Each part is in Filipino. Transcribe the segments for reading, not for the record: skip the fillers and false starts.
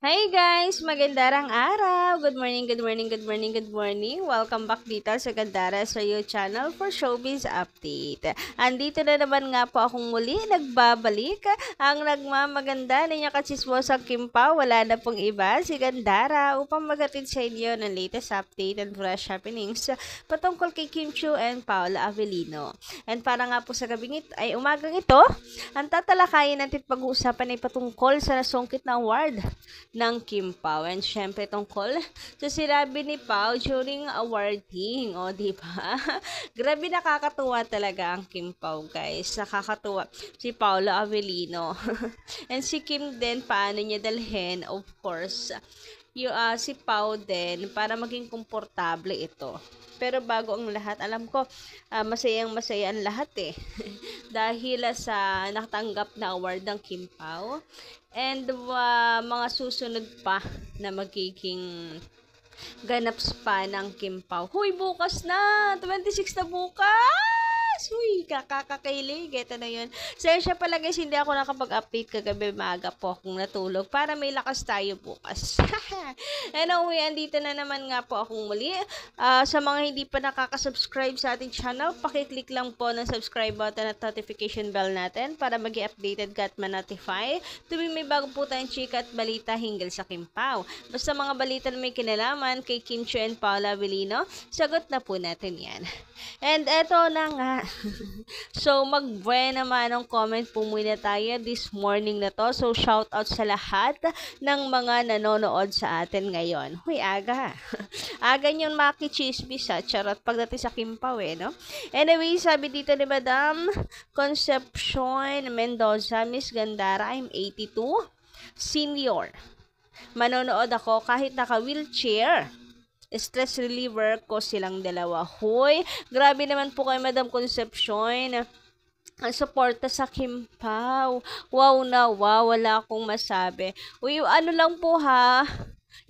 Hi guys! Magandang araw! Good morning, good morning, good morning, good morning. Welcome back dito sa Gandara Sa'yo channel for Showbiz Update. Andito na naman nga po akong muli nagbabalik. Ang nagmamaganda niya kachismosa Kim Pao, wala na pong iba, si Gandara, upang magatid sa inyo ng latest update and fresh happenings patungkol kay Kim Chiu and Paula Avellino. And para nga po sa gabing ay umagang ito, ang tatalakayin natin pag-uusapan ay patungkol sa nasungkit na award ng Kim Pao. And syempre tungkol sa sinabi ni Pao during awarding. O, di ba? Grabe nakakatuwa talaga ang Kim Pao, guys. Nakakatuwa. Si Paula Avellino. And si Kim din, paano niya dalhin, of course, si Pao din, para maging komportable ito. Pero bago ang lahat, alam ko, masayang masaya ang lahat eh. Dahil sa nakatanggap na award ng Kim Pao. And mga susunod pa na magiging ganaps pa ng Kim Pao. Huy, bukas na! 26 na bukas! Uy, kakakailig. Ito na yun. Siya pala guys, hindi ako nakapag-update kagabi. Maaga po akong natulog para may lakas tayo bukas. Anyway, andito na naman nga po akong muli. Sa mga hindi pa nakaka-subscribe sa ating channel, pakiclick lang po ng subscribe button at notification bell natin para maging updated ka at ma-notify tuwing may bago po tayong chika at balita hinggil sa Kim Pao. Basta mga balita na may kinalaman kay Kim Chiu and Paula Avellino, sagot na po natin yan. And eto na nga. So, mag-buena naman ang comment po muna tayo this morning na to. So, shout out sa lahat ng mga nanonood sa atin ngayon. Huy, aga. Aga niyong makichismis ha. Charot pagdating sa Kim Pao no? Anyway, sabi dito ni Madam Concepcion Mendoza, Miss Gandara, I'm 82, senior. Manonood ako kahit naka-wheelchair. Stress reliever ko silang dalawa. Hoy, grabe naman po kay Madam Concepcion. Ang suporta sa Kim Pao. Wow na wow, wala akong masabi. Uy, ano lang po ha.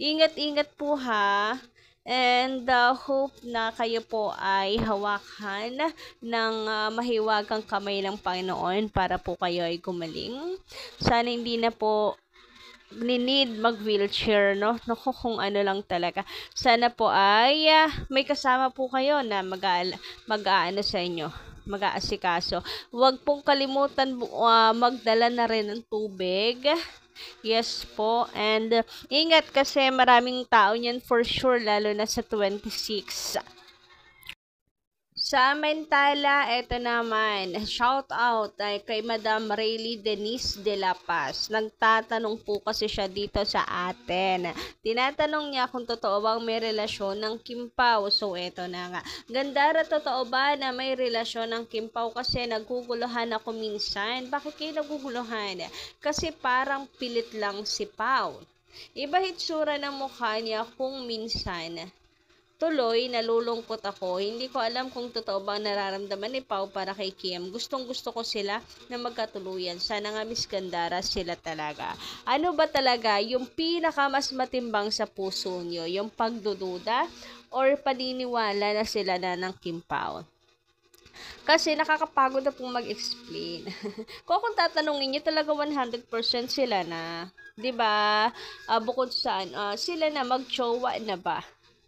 Ingat-ingat po ha. And hope na kayo po ay hawakan ng mahiwagang kamay ng Panginoon para po kayo ay gumaling. Sana hindi na po need mag-wheelchair, no? Naku, kung ano lang talaga. Sana po ay may kasama po kayo na mag-aano sa inyo, mag-aasikaso. Huwag pong kalimutan magdala na rin ng tubig. Yes po. And ingat kasi maraming tao niyan for sure, lalo na sa 26. Samantala, eto naman, shout out ay kay Madam Rayleigh Denise de la Paz. Nagtatanong po kasi siya dito sa atin. Tinatanong niya kung totoo bang may relasyon ng Kim Pao. So, eto na nga. Gandara, totoo ba na may relasyon ng Kim Pao? Kasi naguguluhan ako minsan. Bakit kayo naguguluhan? Kasi parang pilit lang si Pao. Iba hitsura ng mukha niya kung minsan. Tuloy, nalulungkot ako. Hindi ko alam kung totoo ba nararamdaman ni Pao para kay Kim. Gustong-gusto ko sila na magkatuluyan. Sana nga Miss Gandara sila talaga. Ano ba talaga yung pinaka mas matimbang sa puso nyo? Yung pagdududa or paniniwala na sila na ng Kim Pao? Kasi nakakapagod na pong mag-explain. Kung tatanungin niyo talaga 100% sila na. 'Di ba? Bukod saan, sila na mag-jowa na ba?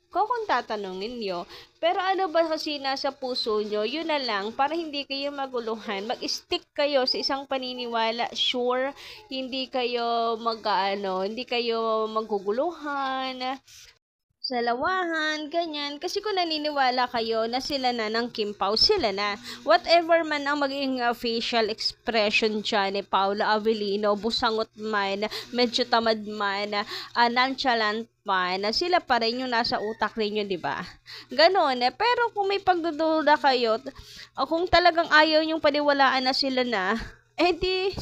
Kung tatanungin nyo. Pero ano ba kasi nasa puso nyo, yun na lang, para hindi kayo maguluhan. Mag-stick kayo sa isang paniniwala. Sure, hindi kayo hindi kayo maguguluhan, salawahan, ganyan. Kasi kung naniniwala kayo na sila na ng Kim Pao, sila na. Whatever man ang maging facial expression dyan ni Paula Avellino, busangot man, medyo tamad man, nonchalant man, sila pa rin yung nasa utak ninyo, di ba? Ganon. Pero kung may pagdududa kayo, kung talagang ayaw yung paniwalaan na sila na, di,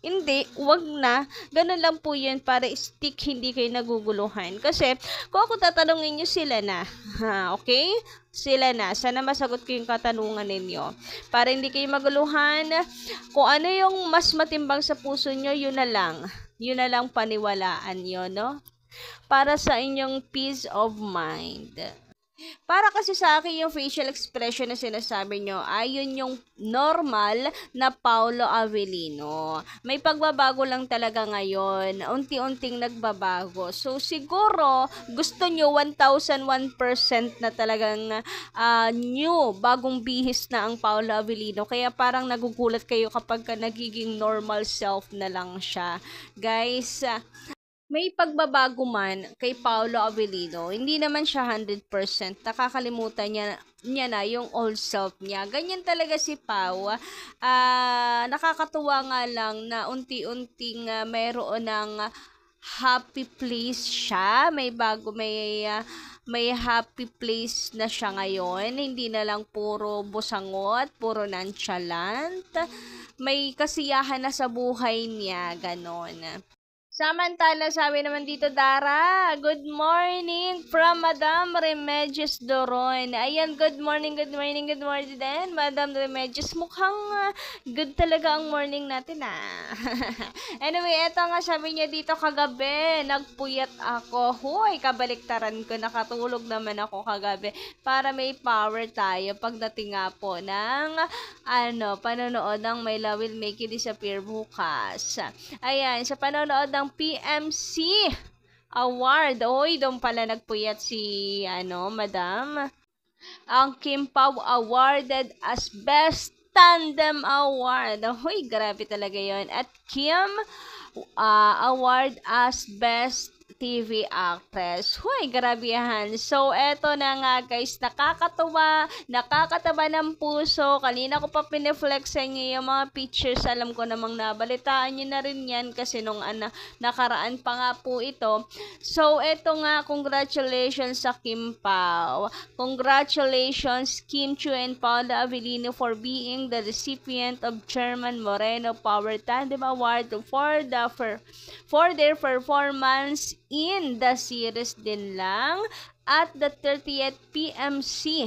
hindi, wag na. Ganun lang po yun para stick, hindi kayo naguguluhan. Kasi, kung ako tatanungin nyo, sila na. Okay? Sila na. Sana masagot ko yung katanungan ninyo. Para hindi kayo maguluhan. Kung ano yung mas matimbang sa puso nyo, yun na lang. Yun na lang paniwalaan nyo, no? Para sa inyong peace of mind. Para kasi sa akin yung facial expression na sinasabi nyo, ayun yung normal na Paulo Avellino. May pagbabago lang talaga ngayon. Unti-unting nagbabago. So, siguro, gusto nyo 1001% na talagang new, bagong bihis na ang Paulo Avellino. Kaya parang nagugulat kayo kapag nagiging normal self na lang siya. Guys, may pagbabago man kay Paolo Avellino, hindi naman siya 100%. Nakakalimutan niya na yung old self niya. Ganyan talaga si Pau. Nakakatuwa nga lang na unti-unting mayroon ng happy place siya. May happy place na siya ngayon. Hindi na lang puro busangot, puro nonchalant. May kasiyahan na sa buhay niya, ganon. Samantala, sabi naman dito, Dara, good morning from Madam Remedios Doron. Ayan, good morning din, Madam Remedios. Mukhang good talaga ang morning natin, Anyway, eto nga sabi niya dito kagabi, nagpuyat ako. Hoy, kabaliktaran ko, nakatulog naman ako kagabi para may power tayo pagdating nga po ng, panonood ng My Love Will Make You Disappear bukas. Ayan, sa panonood ng PMC Award. Oy, doon pala nagpuyat si, Madam. Ang Kim Pao awarded as Best Tandem Award. Hoy, grabe talaga yon. At Kim award as Best TV actress. Huy, grabe yan. So, eto na nga guys, nakakataba ng puso. Kanina ko pa pineflex sa inyo yung mga pictures. Alam ko namang nabalitaan nyo na rin yan kasi nung nakaraan pa nga po ito. So, eto nga, congratulations sa Kim Pao. Congratulations Kim Chiu and Paula Avellino for being the recipient of Chairman Moreno Power Tandem Award for their performance in the series din lang at the 30th PMPC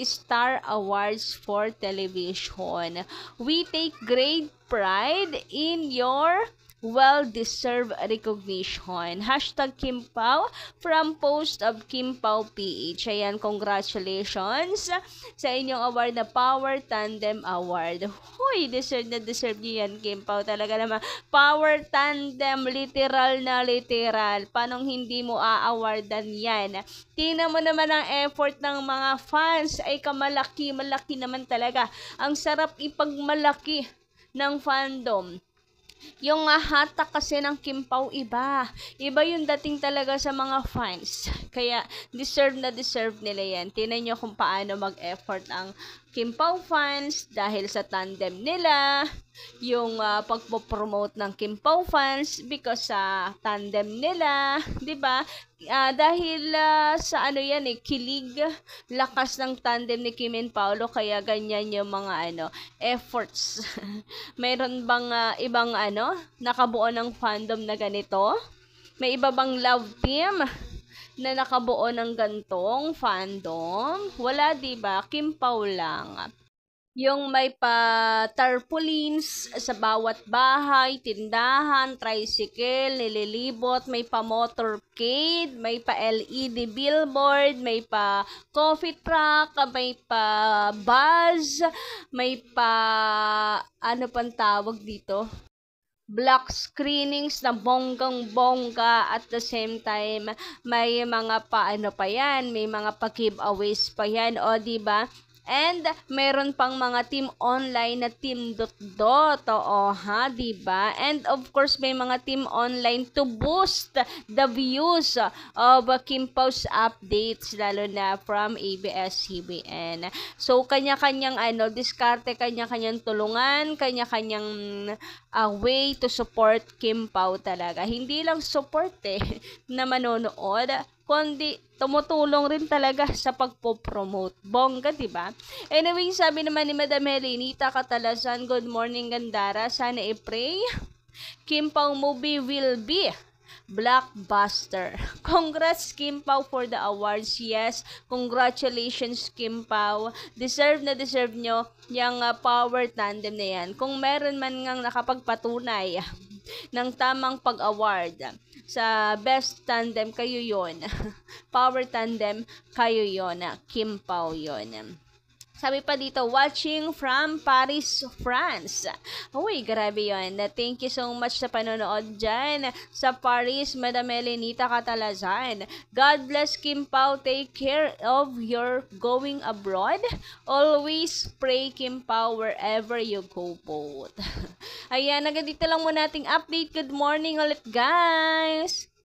Star Awards for Television. We take great pride in your well-deserved recognition. Hashtag Kim Pao from post of Kim Pao PH. Ayan, congratulations sa inyong award na Power Tandem Award. Huy, deserve na deserve niyo yan, Kim Pao. Talaga naman, Power Tandem, literal na literal. Paano hindi mo a-awardan yan? Tingnan mo naman ang effort ng mga fans. Ay kamalaki, malaki naman talaga. Ang sarap ipagmalaki ng fandom. Yung hatak kasi ng Kim Pao iba yung dating talaga sa mga fans. Kaya deserve na deserve nila yan. Tingnan nyo kung paano mag-effort ang Kim Pao fans dahil sa tandem nila, yung pagpo-promote ng Kim Pao fans because sa tandem nila, 'di ba? Dahil sa kilig, lakas ng tandem ni Kim and Paolo, kaya ganyan yung mga efforts. Mayroon bang ibang nakabuo ng fandom na ganito? May iba bang love team na nakabuo ng gantong fandom? Wala, 'di ba? Kim Pao lang. Yung may pa tarpaulins sa bawat bahay, tindahan, tricycle, nililibot, may pa motorcade, may pa LED billboard, may pa coffee truck, may pa buzz, may pa pang tawag dito? Black screenings na bonggang-bongga, at the same time may mga pa yan, may mga pa-giveaways pa yan, o diba? And meron pang mga team online na team dot, diba? And of course, may mga team online to boost the views of Kim Pao's updates, lalo na from ABS-CBN. So, kanya-kanyang diskarte, kanya-kanyang tulungan, kanya-kanyang way to support Kim Pao talaga. Hindi lang support na manonood, kundi tumutulong rin talaga sa pagpo-promote. Bongga, diba? Anyway, sabi naman ni Madam Helenita Catalasan, good morning, Gandara. Sana i-pray Kim Pao movie will be blockbuster. Congrats, Kim Pao, for the awards. Yes, congratulations, Kim Pao. Deserve na deserve nyo yung power tandem na yan. Kung meron man ngang nakapagpatunay ng tamang pag-award sa best tandem, kayo yon. Power tandem, kayo yon. Kim Pao yon. Sabi pa dito, watching from Paris, France. Uy, grabe yun. Thank you so much sa panonood dyan. Sa Paris, Madam Elenita Catalazan. God bless Kim Pao. Take care of your going abroad. Always pray Kim Pao wherever you go po. Ayan, hanggang dito lang muna ating update. Good morning ulit, guys!